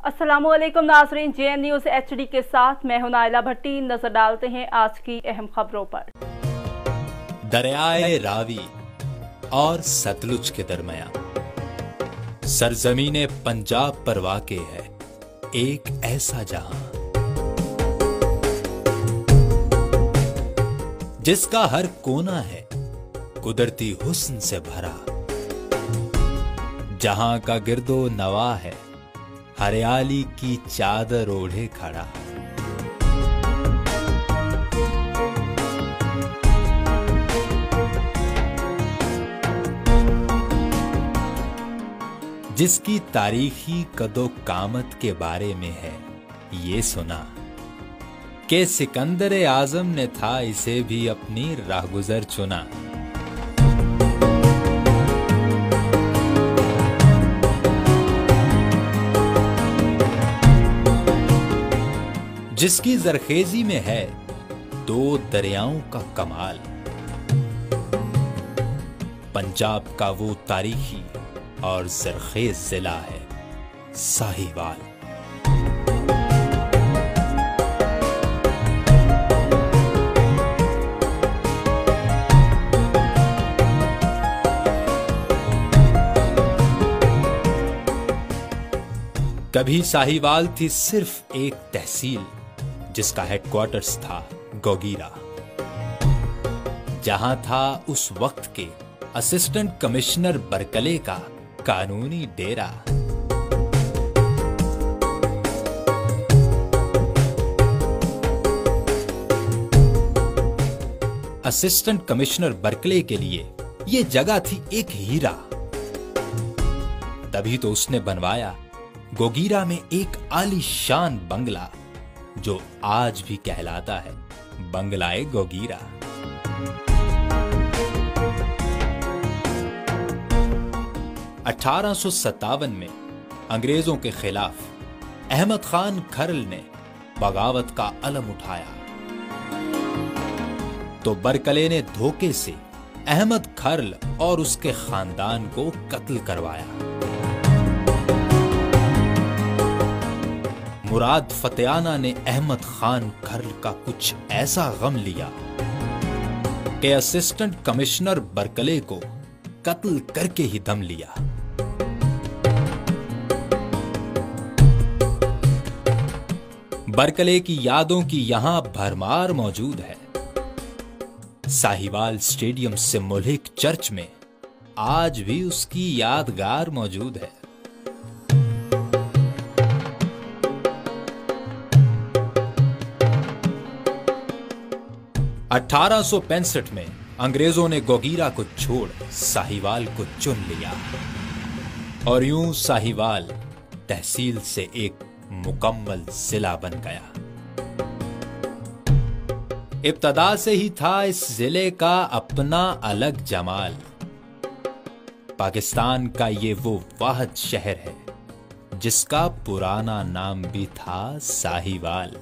अस्सलामुअलैकुम नाज़रीन, JN news HD के साथ मैं हूं नाइला भट्टी। नजर डालते हैं आज की अहम खबरों पर। दरियाए रावी और सतलुज के दरमियान सरजमीने पंजाब पर वाक़े है एक ऐसा जहां जिसका हर कोना है कुदरती हुस्न से भरा, जहां का गिरदो नवा है हरियाली की चादर ओढ़े खड़ा। जिसकी तारीखी कदो कामत के बारे में है ये सुना कि सिकंदर आजम ने था इसे भी अपनी राहगुजर चुना। जिसकी जरखेजी में है दो दरियाओं का कमाल, पंजाब का वो तारीखी और जरखेज जिला है साहिवाल। कभी साहिवाल थी सिर्फ एक तहसील जिसका हेडक्वार्टर्स था गोगीरा, जहां था उस वक्त के असिस्टेंट कमिश्नर बरकले का कानूनी डेरा। असिस्टेंट कमिश्नर बरकले के लिए यह जगह थी एक हीरा। तभी तो उसने बनवाया गोगीरा में एक आलीशान बंगला जो आज भी कहलाता है बंगलाए गोगीरा। (1857) में अंग्रेजों के खिलाफ अहमद खान खरल ने बगावत का अलम उठाया तो बरकले ने धोखे से अहमद खरल और उसके खानदान को कत्ल करवाया। मुराद फतेहाना ने अहमद खान खरल का कुछ ऐसा गम लिया कि असिस्टेंट कमिश्नर बरकले को कत्ल करके ही दम लिया। बरकले की यादों की यहां भरमार मौजूद है। साहिवाल स्टेडियम से मुल्हिक चर्च में आज भी उसकी यादगार मौजूद है। 1865 में अंग्रेजों ने गोगीरा को छोड़ साहिवाल को चुन लिया और यूं साहिवाल तहसील से एक मुकम्मल जिला बन गया। इब्तदा से ही था इस जिले का अपना अलग जमाल। पाकिस्तान का ये वो वाहिद शहर है जिसका पुराना नाम भी था साहिवाल।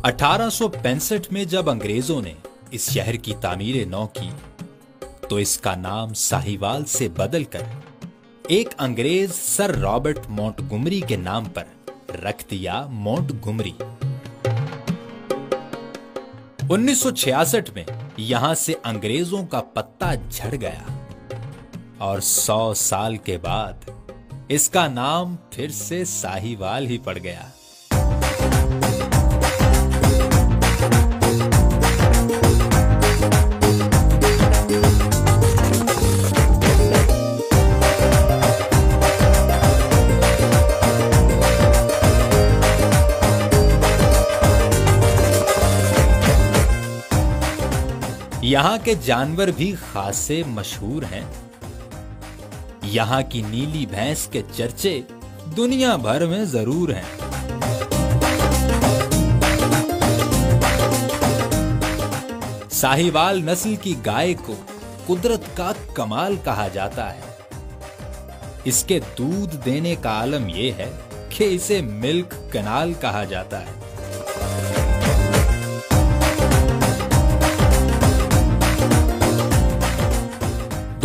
1865 में जब अंग्रेजों ने इस शहर की तामीर नौ की तो इसका नाम साहिवाल से बदलकर एक अंग्रेज सर रॉबर्ट मोंटगोमरी के नाम पर रख दिया मोंटगोमरी। 1966 में यहां से अंग्रेजों का पत्ता झड़ गया और 100 साल के बाद इसका नाम फिर से साहिवाल ही पड़ गया। यहां के जानवर भी खासे मशहूर हैं। यहां की नीली भैंस के चर्चे दुनिया भर में जरूर हैं। साहिवाल नस्ल की गाय को कुदरत का कमाल कहा जाता है। इसके दूध देने का आलम यह है कि इसे मिल्क कैनाल कहा जाता है।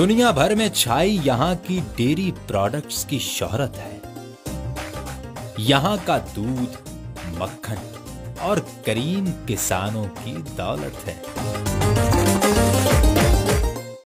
दुनिया भर में छाई यहाँ की डेयरी प्रोडक्ट्स की शोहरत है। यहाँ का दूध, मक्खन और करीम किसानों की दौलत है।